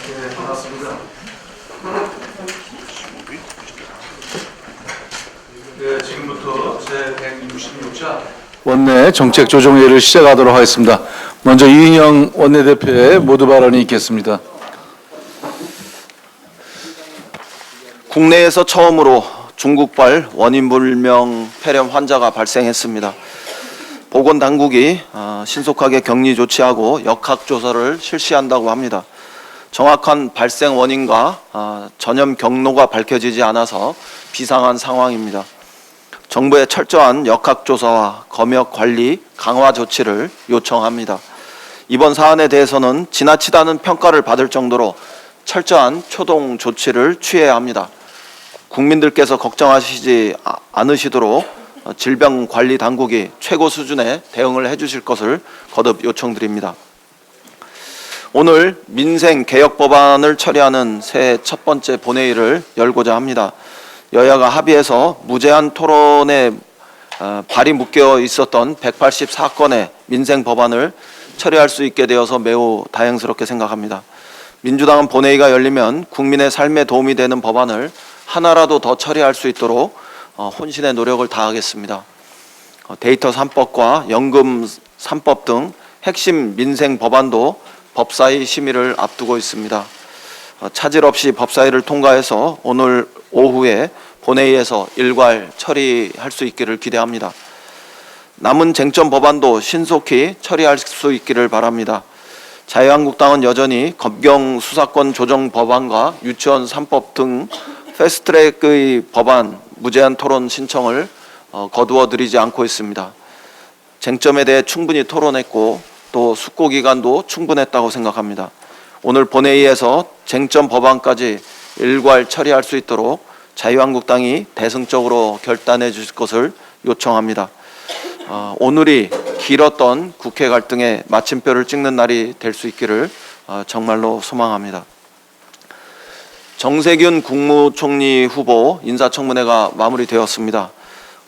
네, 반갑습니다. 네, 지금부터 제166차 원내 정책조정회의를 시작하도록 하겠습니다. 먼저 이인영 원내대표의 모두 발언이 있겠습니다. 국내에서 처음으로 중국발 원인불명 폐렴 환자가 발생했습니다. 보건당국이 신속하게 격리 조치하고 역학조사를 실시한다고 합니다. 정확한 발생 원인과 전염 경로가 밝혀지지 않아서 비상한 상황입니다. 정부의 철저한 역학조사와 검역관리 강화 조치를 요청합니다. 이번 사안에 대해서는 지나치다는 평가를 받을 정도로 철저한 초동 조치를 취해야 합니다. 국민들께서 걱정하시지 않으시도록 질병관리당국이 최고 수준의 대응을 해주실 것을 거듭 요청드립니다. 오늘 민생개혁법안을 처리하는 새해 첫 번째 본회의를 열고자 합니다. 여야가 합의해서 무제한 토론에 발이 묶여 있었던 184건의 민생법안을 처리할 수 있게 되어서 매우 다행스럽게 생각합니다. 민주당은 본회의가 열리면 국민의 삶에 도움이 되는 법안을 하나라도 더 처리할 수 있도록 혼신의 노력을 다하겠습니다. 데이터 3법과 연금 3법 등 핵심 민생 법안도 법사위 심의를 앞두고 있습니다. 차질 없이 법사위를 통과해서 오늘 오후에 본회의에서 일괄 처리할 수 있기를 기대합니다. 남은 쟁점 법안도 신속히 처리할 수 있기를 바랍니다. 자유한국당은 여전히 검경 수사권 조정 법안과 유치원 3법 등 패스트트랙의 법안 무제한 토론 신청을 거두어 드리지 않고 있습니다. 쟁점에 대해 충분히 토론했고 또 숙고 기간도 충분했다고 생각합니다. 오늘 본회의에서 쟁점 법안까지 일괄 처리할 수 있도록 자유한국당이 대승적으로 결단해 주실 것을 요청합니다. 오늘이 길었던 국회 갈등의 마침표를 찍는 날이 될 수 있기를 정말로 소망합니다. 정세균 국무총리 후보 인사청문회가 마무리되었습니다.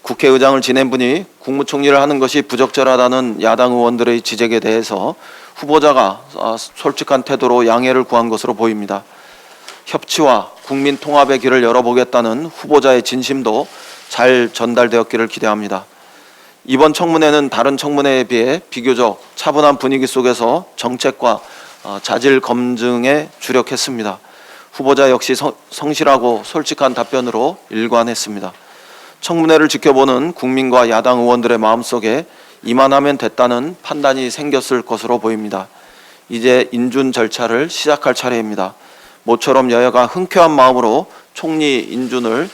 국회의장을 지낸 분이 국무총리를 하는 것이 부적절하다는 야당 의원들의 지적에 대해서 후보자가 솔직한 태도로 양해를 구한 것으로 보입니다. 협치와 국민 통합의 길을 열어보겠다는 후보자의 진심도 잘 전달되었기를 기대합니다. 이번 청문회는 다른 청문회에 비해 비교적 차분한 분위기 속에서 정책과 자질 검증에 주력했습니다. 후보자 역시 성실하고 솔직한 답변으로 일관했습니다. 청문회를 지켜보는 국민과 야당 의원들의 마음속에 이만하면 됐다는 판단이 생겼을 것으로 보입니다. 이제 인준 절차를 시작할 차례입니다. 모처럼 여야가 흔쾌한 마음으로 총리 인준을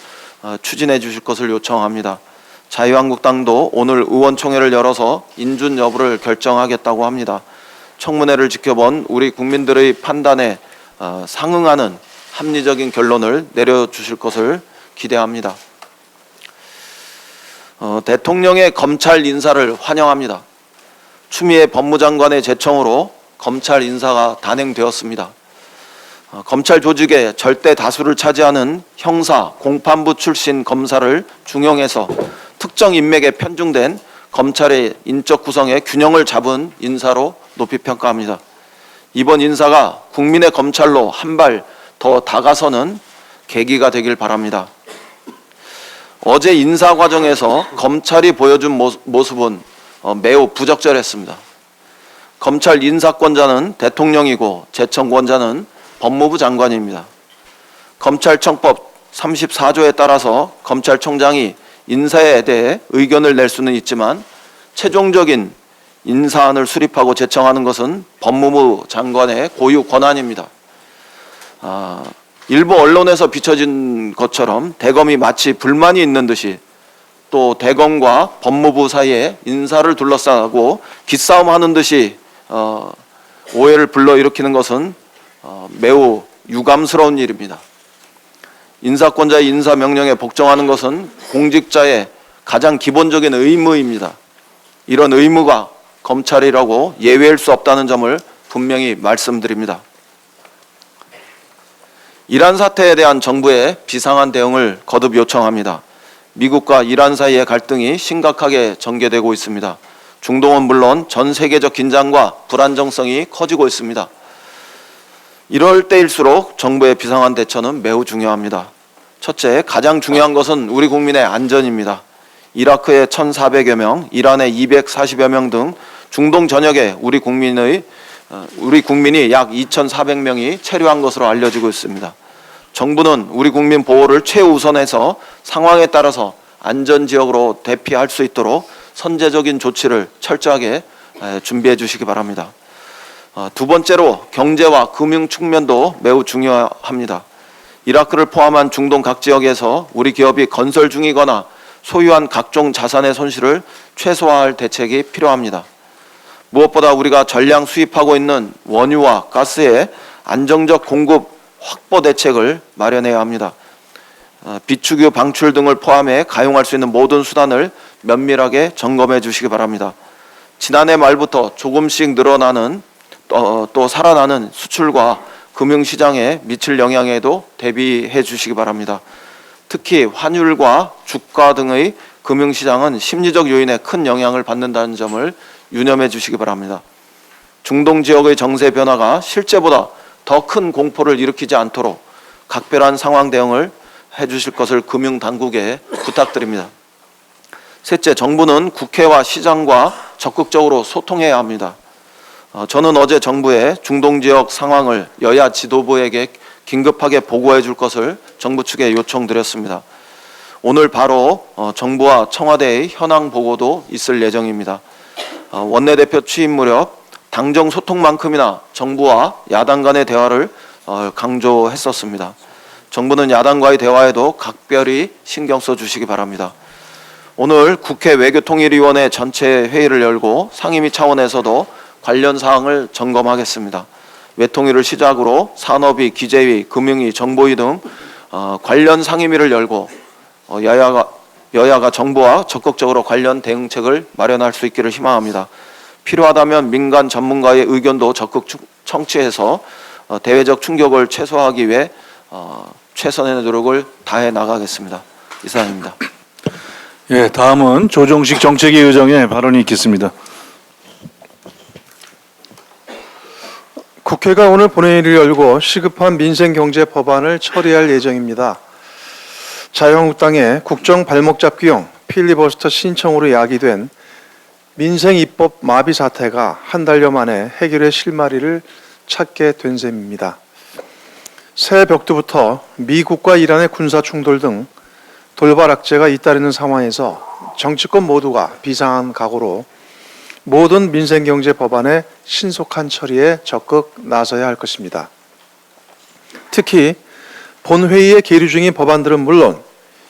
추진해 주실 것을 요청합니다. 자유한국당도 오늘 의원총회를 열어서 인준 여부를 결정하겠다고 합니다. 청문회를 지켜본 우리 국민들의 판단에 상응하는 합리적인 결론을 내려주실 것을 기대합니다. 대통령의 검찰 인사를 환영합니다. 추미애 법무장관의 제청으로 검찰 인사가 단행되었습니다. 검찰 조직의 절대 다수를 차지하는 형사, 공판부 출신 검사를 중용해서 특정 인맥에 편중된 검찰의 인적 구성의 균형을 잡은 인사로 높이 평가합니다. 이번 인사가 국민의 검찰로 한 발 더 다가서는 계기가 되길 바랍니다. 어제 인사 과정에서 검찰이 보여준 모습은 매우 부적절했습니다. 검찰 인사권자는 대통령이고 제청권자는 법무부 장관입니다. 검찰청법 34조에 따라서 검찰총장이 인사에 대해 의견을 낼 수는 있지만 최종적인 인사안을 수립하고 제청하는 것은 법무부 장관의 고유 권한입니다. 일부 언론에서 비춰진 것처럼 대검이 마치 불만이 있는 듯이 또 대검과 법무부 사이에 인사를 둘러싸고 기싸움하는 듯이 오해를 불러일으키는 것은 매우 유감스러운 일입니다. 인사권자의 인사 명령에 복종하는 것은 공직자의 가장 기본적인 의무입니다. 이런 의무가 검찰이라고 예외할 수 없다는 점을 분명히 말씀드립니다. 이란 사태에 대한 정부의 비상한 대응을 거듭 요청합니다. 미국과 이란 사이의 갈등이 심각하게 전개되고 있습니다. 중동은 물론 전 세계적 긴장과 불안정성이 커지고 있습니다. 이럴 때일수록 정부의 비상한 대처는 매우 중요합니다. 첫째, 가장 중요한 것은 우리 국민의 안전입니다. 이라크의 1,400여 명, 이란의 240여 명 등 중동 전역에 우리 국민이 약 2,400명이 체류한 것으로 알려지고 있습니다. 정부는 우리 국민 보호를 최우선해서 상황에 따라서 안전지역으로 대피할 수 있도록 선제적인 조치를 철저하게 준비해 주시기 바랍니다. 두 번째로 경제와 금융 측면도 매우 중요합니다. 이라크를 포함한 중동 각 지역에서 우리 기업이 건설 중이거나 소유한 각종 자산의 손실을 최소화할 대책이 필요합니다. 무엇보다 우리가 전량 수입하고 있는 원유와 가스의 안정적 공급 확보 대책을 마련해야 합니다. 비축유 방출 등을 포함해 가용할 수 있는 모든 수단을 면밀하게 점검해 주시기 바랍니다. 지난해 말부터 조금씩 늘어나는 또 살아나는 수출과 금융시장에 미칠 영향에도 대비해 주시기 바랍니다. 특히 환율과 주가 등의 금융시장은 심리적 요인에 큰 영향을 받는다는 점을 유념해 주시기 바랍니다. 중동 지역의 정세 변화가 실제보다 더 큰 공포를 일으키지 않도록 각별한 상황 대응을 해 주실 것을 금융당국에 부탁드립니다. 셋째, 정부는 국회와 시장과 적극적으로 소통해야 합니다. 저는 어제 정부의 중동 지역 상황을 여야 지도부에게 긴급하게 보고해 줄 것을 정부 측에 요청드렸습니다. 오늘 바로 정부와 청와대의 현황 보고도 있을 예정입니다. 원내대표 취임 무렵 당정 소통만큼이나 정부와 야당 간의 대화를 강조했었습니다. 정부는 야당과의 대화에도 각별히 신경 써 주시기 바랍니다. 오늘 국회 외교통일위원회 전체 회의를 열고 상임위 차원에서도 관련 사항을 점검하겠습니다. 외통위를 시작으로 산업위, 기재위, 금융위, 정보위 등 관련 상임위를 열고 여야가 정부와 적극적으로 관련 대응책을 마련할 수 있기를 희망합니다. 필요하다면 민간 전문가의 의견도 적극 청취해서 대외적 충격을 최소화하기 위해 최선의 노력을 다해 나가겠습니다. 이상입니다. 예, 다음은 조정식 정책위 의장의 발언이 있겠습니다. 국회가 오늘 본회의를 열고 시급한 민생경제 법안을 처리할 예정입니다. 자유한국당의 국정 발목잡기용 필리버스터 신청으로 야기된 민생입법 마비 사태가 한 달여 만에 해결의 실마리를 찾게 된 셈입니다. 새 벽두부터 미국과 이란의 군사 충돌 등 돌발 악재가 잇따르는 상황에서 정치권 모두가 비상한 각오로 모든 민생경제 법안의 신속한 처리에 적극 나서야 할 것입니다. 특히 본회의에 계류 중인 법안들은 물론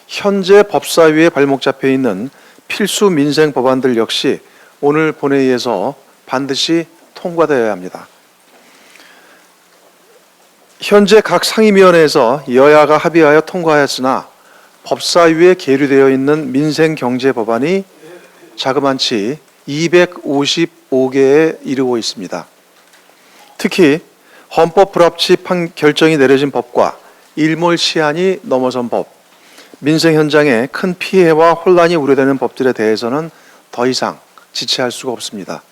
현재 법사위에 발목 잡혀 있는 필수 민생 법안들 역시 오늘 본회의에서 반드시 통과되어야 합니다. 현재 각 상임위원회에서 여야가 합의하여 통과하였으나 법사위에 계류되어 있는 민생경제 법안이 자그만치 255개에 이르고 있습니다. 특히 헌법 불합치 결정이 내려진 법과 일몰시한이 넘어선 법, 민생 현장에 큰 피해와 혼란이 우려되는 법들에 대해서는 더 이상 지체할 수가 없습니다.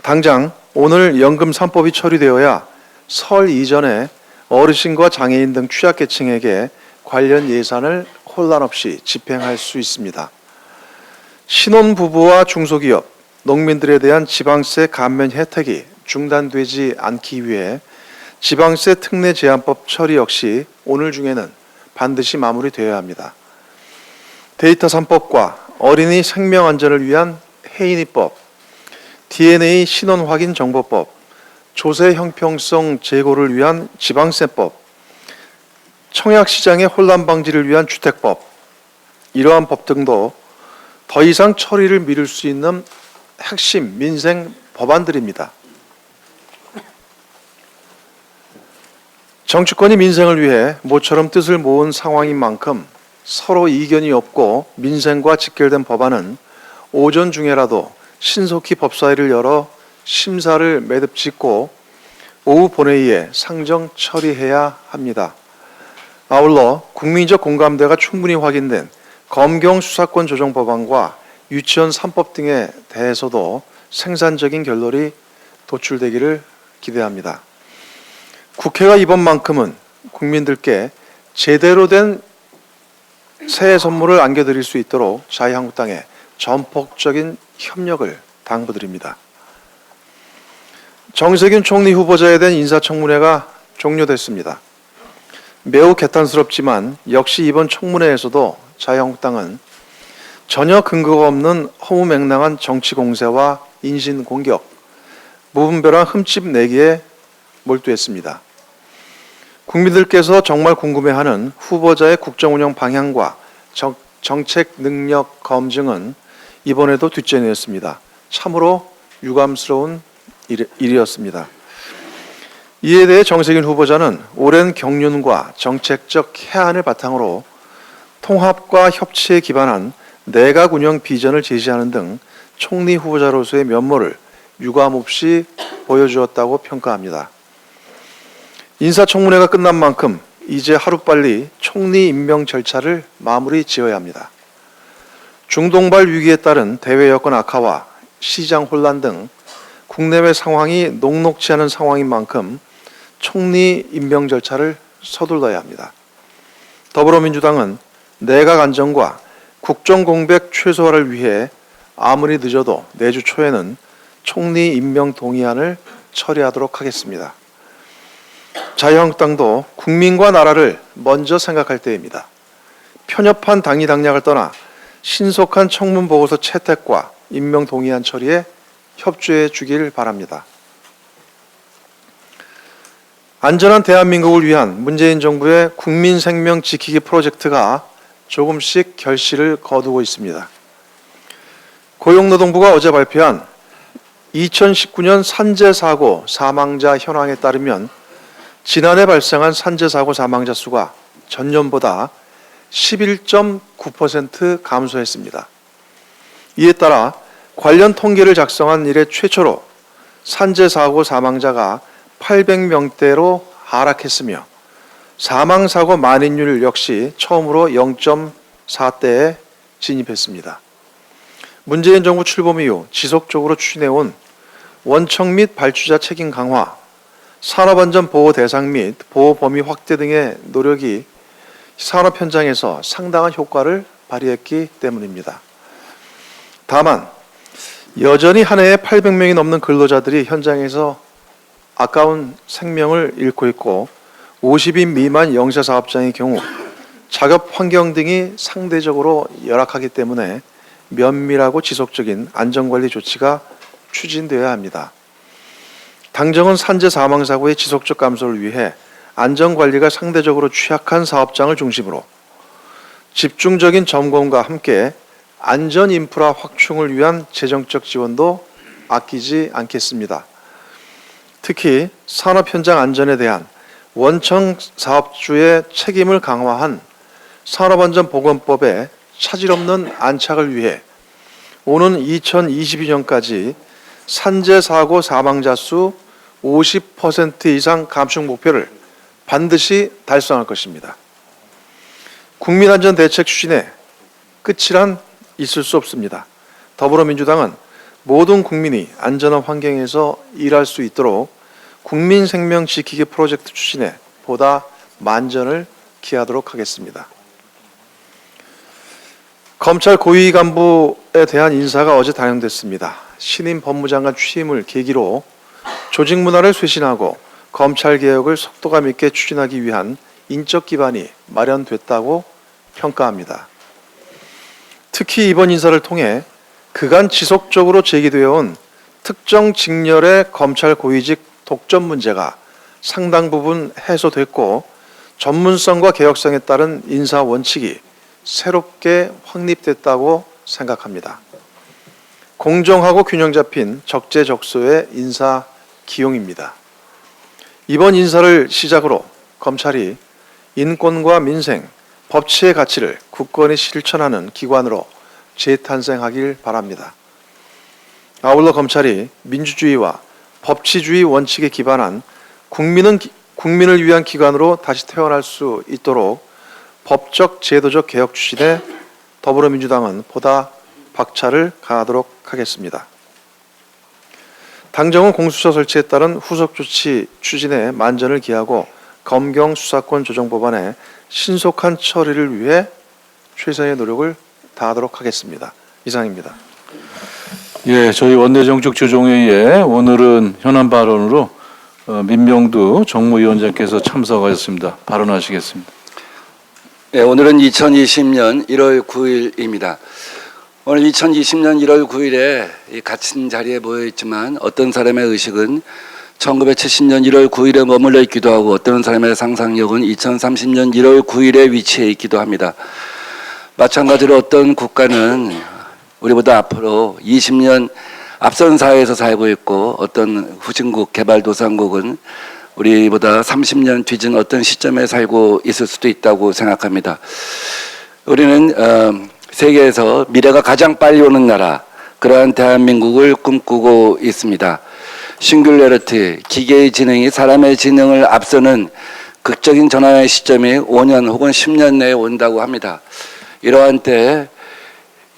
당장 오늘 연금 3법이 처리되어야 설 이전에 어르신과 장애인 등 취약계층에게 관련 예산을 혼란 없이 집행할 수 있습니다. 신혼부부와 중소기업, 농민들에 대한 지방세 감면 혜택이 중단되지 않기 위해 지방세 특례 제한법 처리 역시 오늘 중에는 반드시 마무리되어야 합니다. 데이터 3법과 어린이 생명 안전을 위한 해인이법, DNA 신원 확인 정보법, 조세 형평성 제고를 위한 지방세법, 청약시장의 혼란 방지를 위한 주택법, 이러한 법 등도 더 이상 처리를 미룰 수 있는 핵심 민생 법안들입니다. 정치권이 민생을 위해 모처럼 뜻을 모은 상황인 만큼 서로 이견이 없고 민생과 직결된 법안은 오전 중에라도 신속히 법사위를 열어 심사를 매듭 짓고 오후 본회의에 상정 처리해야 합니다. 아울러 국민적 공감대가 충분히 확인된 검경 수사권 조정 법안과 유치원 3법 등에 대해서도 생산적인 결론이 도출되기를 기대합니다. 국회가 이번만큼은 국민들께 제대로 된 새해 선물을 안겨드릴 수 있도록 자유한국당의 전폭적인 협력을 당부드립니다. 정세균 총리 후보자에 대한 인사청문회가 종료됐습니다. 매우 개탄스럽지만 역시 이번 청문회에서도 자유한국당은 전혀 근거가 없는 허무맹랑한 정치 공세와 인신 공격, 무분별한 흠집 내기에 몰두했습니다. 국민들께서 정말 궁금해하는 후보자의 국정운영 방향과 정책 능력 검증은 이번에도 뒷전이었습니다. 참으로 유감스러운 일이었습니다. 이에 대해 정세균 후보자는 오랜 경륜과 정책적 해안을 바탕으로 통합과 협치에 기반한 내각 운영 비전을 제시하는 등 총리 후보자로서의 면모를 유감없이 보여주었다고 평가합니다. 인사청문회가 끝난 만큼 이제 하루빨리 총리 임명 절차를 마무리 지어야 합니다. 중동발 위기에 따른 대외 여건 악화와 시장 혼란 등 국내외 상황이 녹록지 않은 상황인 만큼 총리 임명 절차를 서둘러야 합니다. 더불어민주당은 내각 안정과 국정 공백 최소화를 위해 아무리 늦어도 내주 초에는 총리 임명 동의안을 처리하도록 하겠습니다. 자유한국당도 국민과 나라를 먼저 생각할 때입니다. 편협한 당리 당략을 떠나 신속한 청문 보고서 채택과 임명 동의안 처리에 협조해 주길 바랍니다. 안전한 대한민국을 위한 문재인 정부의 국민 생명 지키기 프로젝트가 조금씩 결실을 거두고 있습니다. 고용노동부가 어제 발표한 2019년 산재사고 사망자 현황에 따르면 지난해 발생한 산재사고 사망자 수가 전년보다 11.9% 감소했습니다. 이에 따라 관련 통계를 작성한 이래 최초로 산재사고 사망자가 800명대로 하락했으며 사망사고 만인율 역시 처음으로 0.4대에 진입했습니다. 문재인 정부 출범 이후 지속적으로 추진해온 원청 및 발주자 책임 강화, 산업안전 보호 대상 및 보호 범위 확대 등의 노력이 산업 현장에서 상당한 효과를 발휘했기 때문입니다. 다만 여전히 한 해에 800명이 넘는 근로자들이 현장에서 아까운 생명을 잃고 있고 50인 미만 영세사업장의 경우 작업 환경 등이 상대적으로 열악하기 때문에 면밀하고 지속적인 안전관리 조치가 추진되어야 합니다. 당정은 산재 사망사고의 지속적 감소를 위해 안전관리가 상대적으로 취약한 사업장을 중심으로 집중적인 점검과 함께 안전 인프라 확충을 위한 재정적 지원도 아끼지 않겠습니다. 특히 산업 현장 안전에 대한 원청 사업주의 책임을 강화한 산업안전보건법에 차질 없는 안착을 위해 오는 2022년까지 산재 사고 사망자 수 50% 이상 감축 목표를 반드시 달성할 것입니다. 국민안전대책 추진에 끝이란 있을 수 없습니다. 더불어민주당은 모든 국민이 안전한 환경에서 일할 수 있도록 국민 생명 지키기 프로젝트 추진에 보다 만전을 기하도록 하겠습니다. 검찰 고위 간부에 대한 인사가 어제 단행됐습니다. 신임 법무장관 취임을 계기로 조직 문화를 쇄신하고 검찰 개혁을 속도감 있게 추진하기 위한 인적 기반이 마련됐다고 평가합니다. 특히 이번 인사를 통해 그간 지속적으로 제기되어 온 특정 직렬의 검찰 고위직 독점 문제가 상당 부분 해소됐고 전문성과 개혁성에 따른 인사 원칙이 새롭게 확립됐다고 생각합니다. 공정하고 균형 잡힌 적재적소의 인사 기용입니다. 이번 인사를 시작으로 검찰이 인권과 민생, 법치의 가치를 굳건히 실천하는 기관으로 재탄생하길 바랍니다. 아울러 검찰이 민주주의와 법치주의 원칙에 기반한 국민을 위한 기관으로 다시 태어날 수 있도록 법적 제도적 개혁 추진에 더불어민주당은 보다 박차를 가하도록 하겠습니다. 당정은 공수처 설치에 따른 후속 조치 추진에 만전을 기하고 검경 수사권 조정 법안의 신속한 처리를 위해 최선의 노력을 다하도록 하겠습니다. 이상입니다. 예, 저희 원내정책조정회의에 오늘은 현안 발언으로 민명두 정무위원장께서 참석하셨습니다. 발언하시겠습니다. 네, 오늘은 2020년 1월 9일입니다. 오늘 2020년 1월 9일에 같은 자리에 모여 있지만 어떤 사람의 의식은 1970년 1월 9일에 머물러 있기도 하고 어떤 사람의 상상력은 2030년 1월 9일에 위치해 있기도 합니다. 마찬가지로 어떤 국가는 우리보다 앞으로 20년 앞선 사회에서 살고 있고 어떤 후진국 개발도상국은 우리보다 30년 뒤진 어떤 시점에 살고 있을 수도 있다고 생각합니다. 우리는 세계에서 미래가 가장 빨리 오는 나라, 그러한 대한민국을 꿈꾸고 있습니다. 싱귤레리티, 기계의 지능이 사람의 지능을 앞서는 극적인 전환의 시점이 5년 혹은 10년 내에 온다고 합니다. 이러한 때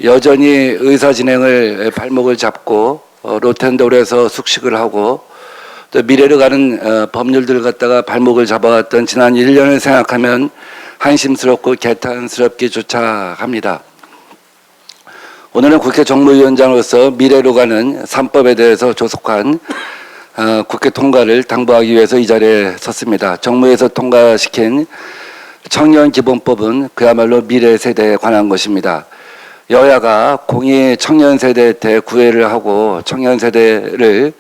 여전히 의사 진행을 발목을 잡고 로텐도르에서 숙식을 하고 또 미래로 가는 법률들을 갖다가 발목을 잡아왔던 지난 1년을 생각하면 한심스럽고 개탄스럽기조차 합니다. 오늘은 국회 정무위원장으로서 미래로 가는 3법에 대해서 조속한 국회 통과를 당부하기 위해서 이 자리에 섰습니다. 정무에서 통과시킨 청년기본법은 그야말로 미래 세대에 관한 것입니다. 여야가 공히 청년 세대에 대해 구애를 하고 청년 세대를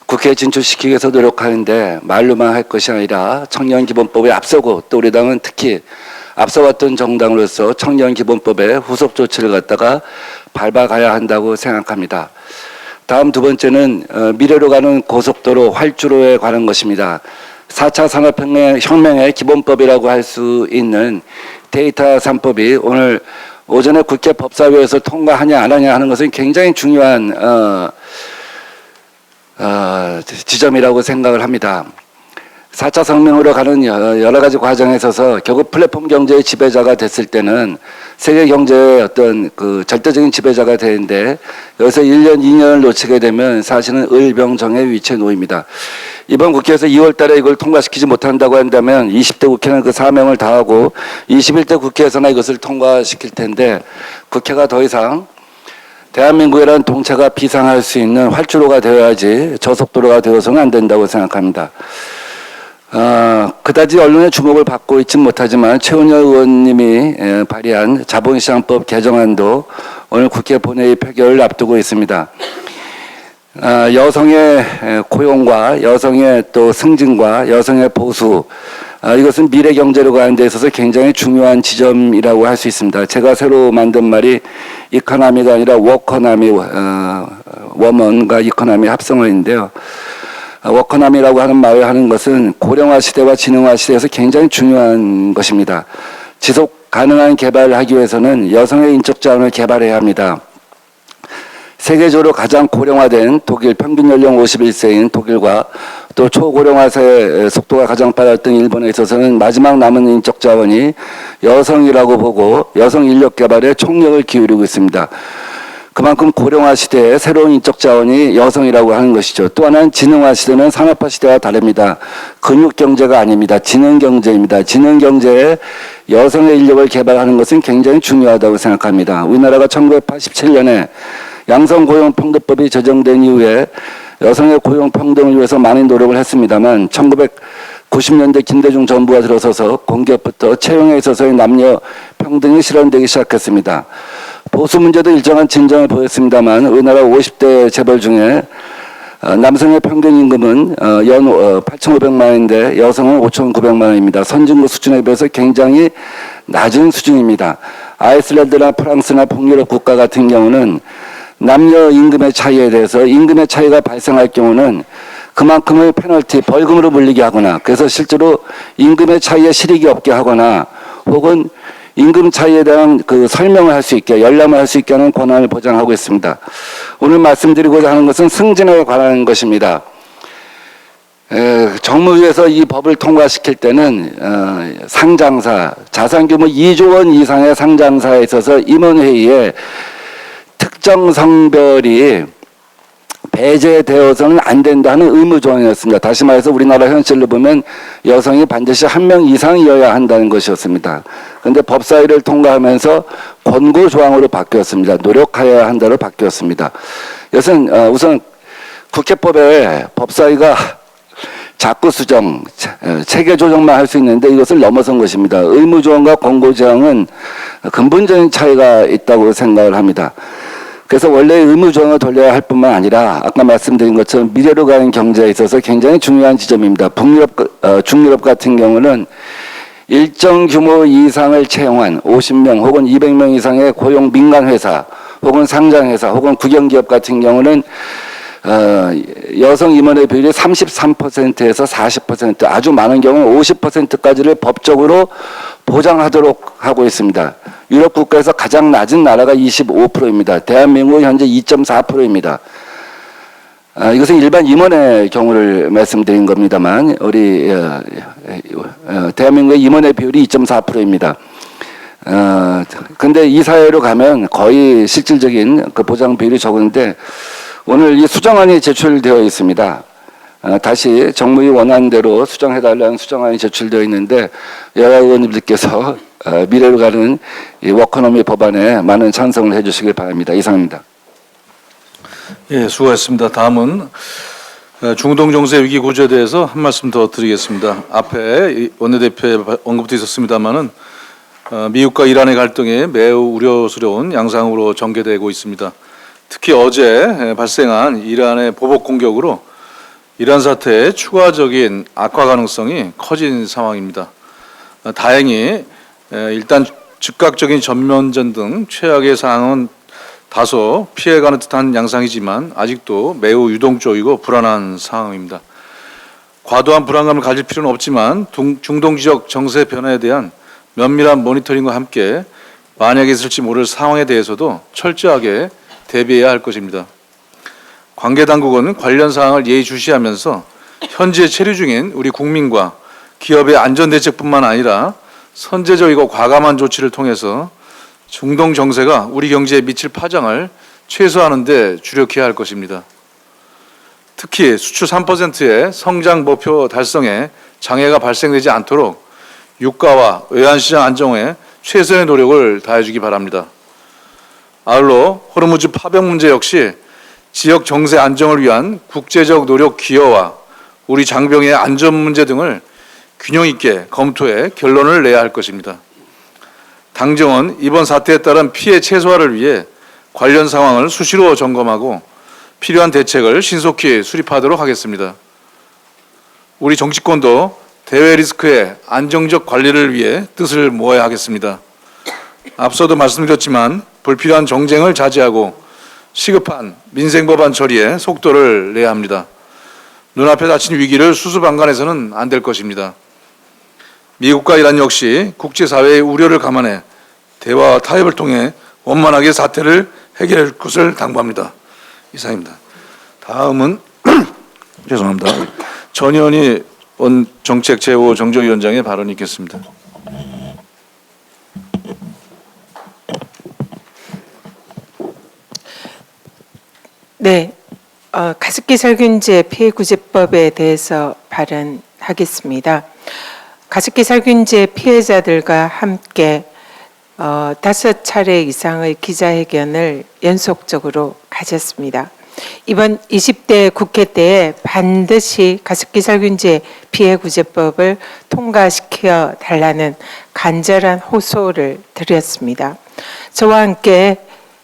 국회에 진출시키기 위해서 노력하는데 말로만 할 것이 아니라 청년기본법에 앞서고 또 우리 당은 특히 앞서왔던 정당으로서 청년기본법의 후속 조치를 갖다가 밟아가야 한다고 생각합니다. 다음 두 번째는 미래로 가는 고속도로 활주로에 관한 것입니다. 4차 산업혁명의 기본법이라고 할 수 있는 데이터 3법이 오늘 오전에 국회 법사위에서 통과하냐 안 하냐 하는 것은 굉장히 중요한 지점이라고 생각을 합니다. 4차 성명으로 가는 여러 가지 과정에 있어서 결국 플랫폼 경제의 지배자가 됐을 때는 세계 경제의 어떤 그 절대적인 지배자가 되는데 여기서 1년, 2년을 놓치게 되면 사실은 을병정의 위치에 놓입니다. 이번 국회에서 2월 달에 이걸 통과시키지 못한다고 한다면 20대 국회는 그 사명을 다하고 21대 국회에서나 이것을 통과시킬 텐데 국회가 더 이상 대한민국이라는 동체가 비상할 수 있는 활주로가 되어야지 저속도로가 되어서는 안 된다고 생각합니다. 그다지 언론의 주목을 받고 있지는 못하지만 최은열 의원님이 발의한 자본시장법 개정안도 오늘 국회 본회의 표결을 앞두고 있습니다. 여성의 고용과 여성의 또 승진과 여성의 보수, 이것은 미래 경제로 가는 데 있어서 굉장히 중요한 지점이라고 할 수 있습니다. 제가 새로 만든 말이 이코노미가 아니라 워커노미, 워먼과 이코노미 합성어인데요. 워커노미라고 하는 말을 하는 것은 고령화 시대와 지능화 시대에서 굉장히 중요한 것입니다. 지속 가능한 개발을 하기 위해서는 여성의 인적 자원을 개발해야 합니다. 세계적으로 가장 고령화된 독일, 평균 연령 51세인 독일과 또 초고령화의 속도가 가장 빨랐던 일본에 있어서는 마지막 남은 인적 자원이 여성이라고 보고 여성 인력 개발에 총력을 기울이고 있습니다. 그만큼 고령화 시대에 새로운 인적 자원이 여성이라고 하는 것이죠. 또 하나는 지능화 시대는 산업화 시대와 다릅니다. 근육 경제가 아닙니다. 지능 경제입니다. 지능 경제에 여성의 인력을 개발하는 것은 굉장히 중요하다고 생각합니다. 우리나라가 1987년에 양성고용평등법이 제정된 이후에 여성의 고용평등을 위해서 많은 노력을 했습니다만 1990년대 김대중 정부가 들어서서 공기업부터 채용에 있어서의 남녀 평등이 실현되기 시작했습니다. 보수 문제도 일정한 진전을 보였습니다만 우리나라 50대 재벌 중에 남성의 평균 임금은 연 8,500만 원인데 여성은 5,900만 원입니다. 선진국 수준에 비해서 굉장히 낮은 수준입니다. 아이슬란드나 프랑스나 북유럽 국가 같은 경우는 남녀 임금의 차이에 대해서 임금의 차이가 발생할 경우는 그만큼의 페널티, 벌금으로 물리게 하거나 그래서 실제로 임금의 차이에 실익이 없게 하거나 혹은 임금 차이에 대한 그 설명을 할 수 있게 열람을 할 수 있게 하는 권한을 보장하고 있습니다. 오늘 말씀드리고자 하는 것은 승진에 관한 것입니다. 정무위에서 이 법을 통과시킬 때는 상장사, 자산규모 2조 원 이상의 상장사에 있어서 임원회의에 특정 성별이 배제되어서는 안 된다는 의무조항이었습니다. 다시 말해서 우리나라 현실로 보면 여성이 반드시 한 명 이상이어야 한다는 것이었습니다. 그런데 법사위를 통과하면서 권고조항으로 바뀌었습니다. 노력하여야 한다로 바뀌었습니다. 이것은 우선 국회법에 법사위가 자꾸 수정, 체계 조정만 할 수 있는데 이것을 넘어선 것입니다. 의무조항과 권고조항은 근본적인 차이가 있다고 생각을 합니다. 그래서 원래 의무조항을 돌려야 할 뿐만 아니라 아까 말씀드린 것처럼 미래로 가는 경제에 있어서 굉장히 중요한 지점입니다. 중유럽 같은 경우는 일정 규모 이상을 채용한 50명 혹은 200명 이상의 고용 민간회사 혹은 상장회사 혹은 국영기업 같은 경우는 여성 임원의 비율이 33%에서 40% 아주 많은 경우는 50%까지를 법적으로 보장하도록 하고 있습니다. 유럽 국가에서 가장 낮은 나라가 25%입니다. 대한민국은 현재 2.4%입니다. 이것은 일반 임원의 경우를 말씀드린 겁니다만 우리 대한민국의 임원의 비율이 2.4%입니다. 근데 이 사회로 가면 거의 실질적인 그 보장 비율이 적은데 오늘 이 수정안이 제출되어 있습니다. 다시 정무위 원하는 대로 수정해달라는 수정안이 제출되어 있는데 여야 의원님들께서 미래로 가는 이 워커노미 법안에 많은 찬성을 해주시길 바랍니다. 이상입니다. 예, 수고하셨습니다. 다음은 중동 정세 위기 구조에 대해서 한 말씀 더 드리겠습니다. 앞에 원내대표의 언급도 있었습니다만은 미국과 이란의 갈등이 매우 우려스러운 양상으로 전개되고 있습니다. 특히 어제 발생한 이란의 보복 공격으로 이란 사태의 추가적인 악화 가능성이 커진 상황입니다. 다행히 일단 즉각적인 전면전 등 최악의 상황은 다소 피해가는 듯한 양상이지만 아직도 매우 유동적이고 불안한 상황입니다. 과도한 불안감을 가질 필요는 없지만 중동 지역 정세 변화에 대한 면밀한 모니터링과 함께 만약에 있을지 모를 상황에 대해서도 철저하게 대비해야 할 것입니다. 관계 당국은 관련 사항을 예의주시하면서 현재 체류 중인 우리 국민과 기업의 안전 대책뿐만 아니라 선제적이고 과감한 조치를 통해서 중동 정세가 우리 경제에 미칠 파장을 최소화하는 데 주력해야 할 것입니다. 특히 수출 3%의 성장 목표 달성에 장애가 발생되지 않도록 유가와 외환시장 안정에 최선의 노력을 다해주기 바랍니다. 아울러 호르무즈 파병 문제 역시 지역 정세 안정을 위한 국제적 노력 기여와 우리 장병의 안전 문제 등을 균형 있게 검토해 결론을 내야 할 것입니다. 당정은 이번 사태에 따른 피해 최소화를 위해 관련 상황을 수시로 점검하고 필요한 대책을 신속히 수립하도록 하겠습니다. 우리 정치권도 대외 리스크의 안정적 관리를 위해 뜻을 모아야 하겠습니다. 앞서도 말씀드렸지만 불필요한 정쟁을 자제하고 시급한 민생법안 처리에 속도를 내야 합니다. 눈앞에 닥친 위기를 수수방관해서는 안 될 것입니다. 미국과 이란 역시 국제사회의 우려를 감안해 대화와 타협을 통해 원만하게 사태를 해결할 것을 당부합니다. 이상입니다. 다음은 죄송합니다. 전현희 정책재호 정정위원장의 발언이 있겠습니다. 네, 가습기 살균제 피해구제법에 대해서 발언하겠습니다. 가습기 살균제 피해자들과 함께 5차례 이상의 기자회견을 연속적으로 가졌습니다. 이번 20대 국회 때에 반드시 가습기 살균제 피해구제법을 통과시켜 달라는 간절한 호소를 드렸습니다. 저와 함께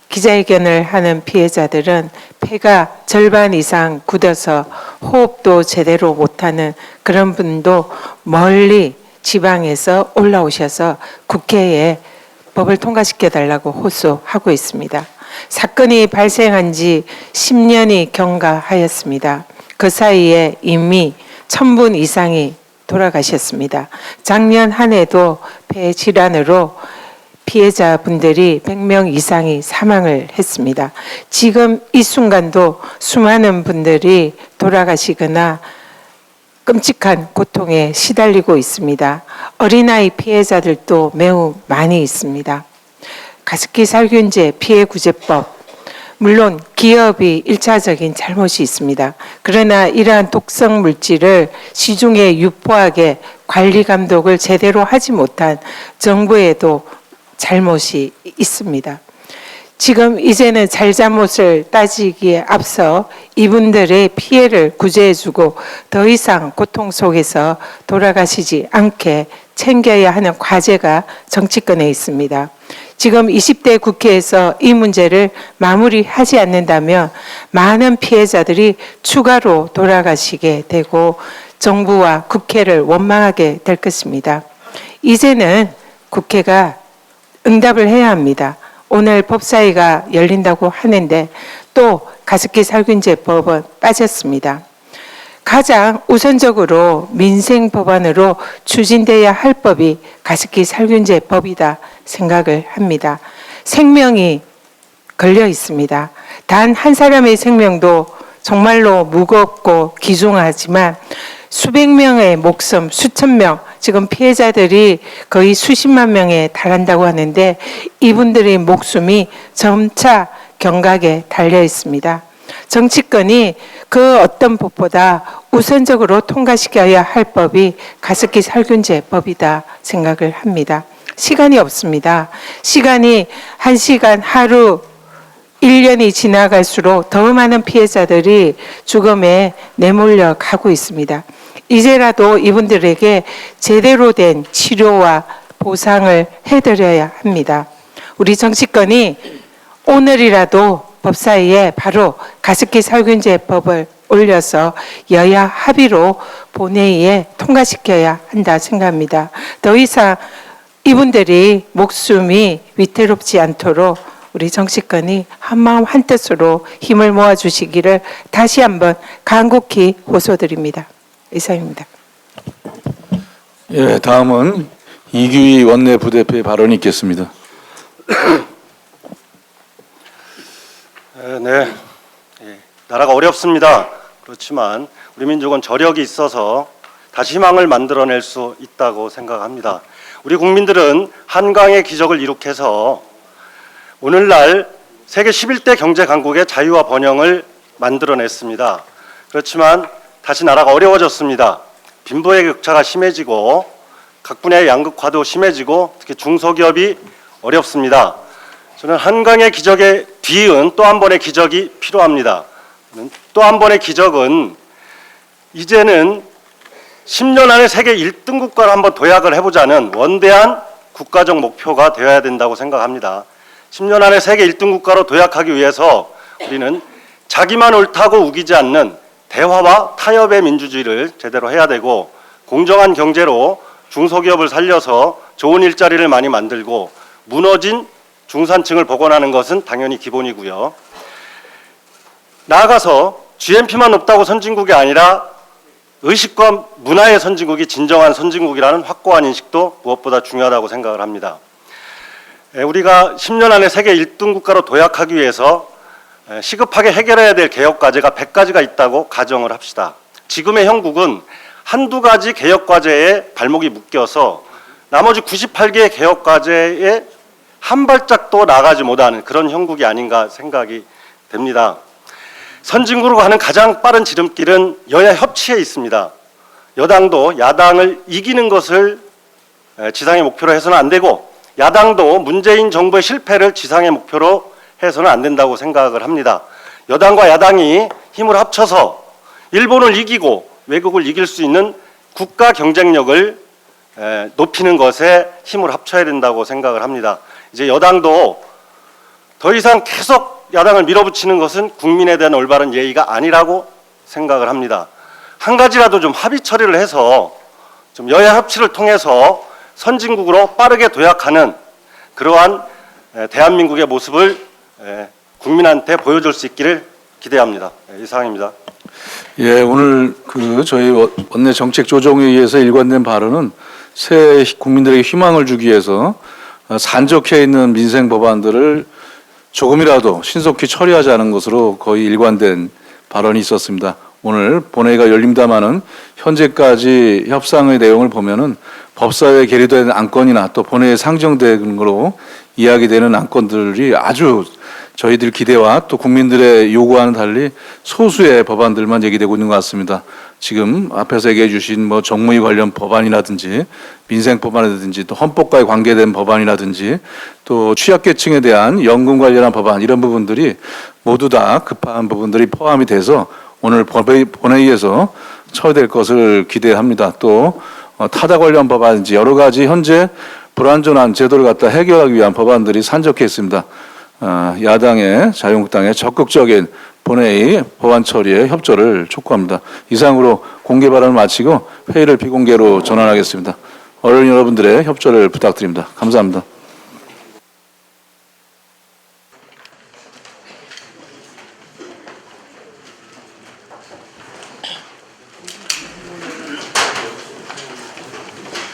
기자회견을 하는 피해자들은 폐가 절반 이상 굳어서 호흡도 제대로 못하는 그런 분도 멀리 지방에서 올라오셔서 국회에 법을 통과시켜 달라고 호소하고 있습니다. 사건이 발생한 지 10년이 경과하였습니다. 그 사이에 이미 1000분 이상이 돌아가셨습니다. 작년 한 해도 폐 질환으로 피해자분들이 100명 이상이 사망을 했습니다. 지금 이 순간도 수많은 분들이 돌아가시거나 끔찍한 고통에 시달리고 있습니다. 어린아이 피해자들도 매우 많이 있습니다. 가습기 살균제 피해구제법, 물론 기업이 1차적인 잘못이 있습니다. 그러나 이러한 독성 물질을 시중에 유포하게 관리 감독을 제대로 하지 못한 정부에도 잘못이 있습니다. 지금 이제는 잘잘못을 따지기에 앞서 이분들의 피해를 구제해주고 더 이상 고통 속에서 돌아가시지 않게 챙겨야 하는 과제가 정치권에 있습니다. 지금 20대 국회에서 이 문제를 마무리하지 않는다면 많은 피해자들이 추가로 돌아가시게 되고 정부와 국회를 원망하게 될 것입니다. 이제는 국회가 응답을 해야 합니다. 오늘 법사위가 열린다고 하는데 또 가습기 살균제 법은 빠졌습니다. 가장 우선적으로 민생 법안으로 추진돼야 할 법이 가습기 살균제 법이다 생각을 합니다. 생명이 걸려 있습니다. 단 한 사람의 생명도 정말로 무겁고 귀중하지만 수백 명의 목숨, 수천 명, 지금 피해자들이 거의 수십만 명에 달한다고 하는데 이분들의 목숨이 점차 경각에 달려 있습니다. 정치권이 그 어떤 법보다 우선적으로 통과시켜야 할 법이 가습기 살균제 법이다 생각을 합니다. 시간이 없습니다. 시간이 1시간, 하루, 1년이 지나갈수록 더 많은 피해자들이 죽음에 내몰려 가고 있습니다. 이제라도 이분들에게 제대로 된 치료와 보상을 해드려야 합니다. 우리 정치권이 오늘이라도 법사위에 바로 가습기 살균제 법을 올려서 여야 합의로 본회의에 통과시켜야 한다 생각합니다. 더 이상 이분들이 목숨이 위태롭지 않도록 우리 정치권이 한마음 한뜻으로 힘을 모아주시기를 다시 한번 간곡히 호소드립니다. 이상입니다. 예, 다음은 이규희 원내 부대표의 발언이 있겠습니다. 네, 나라가 어렵습니다. 그렇지만 우리 민족은 저력이 있어서 다시 희망을 만들어낼 수 있다고 생각합니다. 우리 국민들은 한강의 기적을 이룩해서 오늘날 세계 11대 경제 강국의 자유와 번영을 만들어냈습니다. 그렇지만 다시 나라가 어려워졌습니다. 빈부의 격차가 심해지고 각 분야의 양극화도 심해지고 특히 중소기업이 어렵습니다. 저는 한강의 기적에 뒤이은 또 한 번의 기적이 필요합니다. 또 한 번의 기적은 이제는 10년 안에 세계 1등 국가를 한번 도약을 해보자는 원대한 국가적 목표가 되어야 된다고 생각합니다. 10년 안에 세계 1등 국가로 도약하기 위해서 우리는 자기만 옳다고 우기지 않는 대화와 타협의 민주주의를 제대로 해야 되고, 공정한 경제로 중소기업을 살려서 좋은 일자리를 많이 만들고 무너진 중산층을 복원하는 것은 당연히 기본이고요. 나아가서 GNP만 높다고 선진국이 아니라 의식과 문화의 선진국이 진정한 선진국이라는 확고한 인식도 무엇보다 중요하다고 생각을 합니다. 우리가 10년 안에 세계 1등 국가로 도약하기 위해서 시급하게 해결해야 될 개혁 과제가 100가지가 있다고 가정을 합시다. 지금의 형국은 한두 가지 개혁 과제에 발목이 묶여서 나머지 98개의 개혁 과제에 한 발짝도 나가지 못하는 그런 형국이 아닌가 생각이 됩니다. 선진국으로 가는 가장 빠른 지름길은 여야 협치에 있습니다. 여당도 야당을 이기는 것을 지상의 목표로 해서는 안 되고, 야당도 문재인 정부의 실패를 지상의 목표로 해서는 안 된다고 생각을 합니다. 여당과 야당이 힘을 합쳐서 일본을 이기고 외국을 이길 수 있는 국가 경쟁력을 높이는 것에 힘을 합쳐야 된다고 생각을 합니다. 이제 여당도 더 이상 계속 야당을 밀어붙이는 것은 국민에 대한 올바른 예의가 아니라고 생각을 합니다. 한 가지라도 좀 합의 처리를 해서 좀 여야 협치를 통해서 선진국으로 빠르게 도약하는 그러한 대한민국의 모습을 국민한테 보여줄 수 있기를 기대합니다. 이상입니다. 예, 오늘 저희 원내 정책조정회의에서 일관된 발언은 새 국민들에게 희망을 주기 위해서 산적해 있는 민생 법안들을 조금이라도 신속히 처리하자는 것으로 거의 일관된 발언이 있었습니다. 오늘 본회의가 열립니다마는 현재까지 협상의 내용을 보면은 법사위에 계류된 안건이나 또 본회의에 상정된 것으로 이야기되는 안건들이 아주 저희들 기대와 또 국민들의 요구와는 달리 소수의 법안들만 얘기되고 있는 것 같습니다. 지금 앞에서 얘기해 주신 정무위 관련 법안이라든지 민생 법안이라든지 또 헌법과의 관계된 법안이라든지 또 취약계층에 대한 연금 관련한 법안, 이런 부분들이 모두 다 급한 부분들이 포함이 돼서 오늘 본회의에서 처리될 것을 기대합니다. 또 타다 관련 법안인지 여러 가지 현재 불완전한 제도를 갖다 해결하기 위한 법안들이 산적해 있습니다. 야당의 자유한국당의 적극적인 본회의 법안 처리에 협조를 촉구합니다. 이상으로 공개 발언을 마치고 회의를 비공개로 전환하겠습니다. 언론 여러분들의 협조를 부탁드립니다. 감사합니다.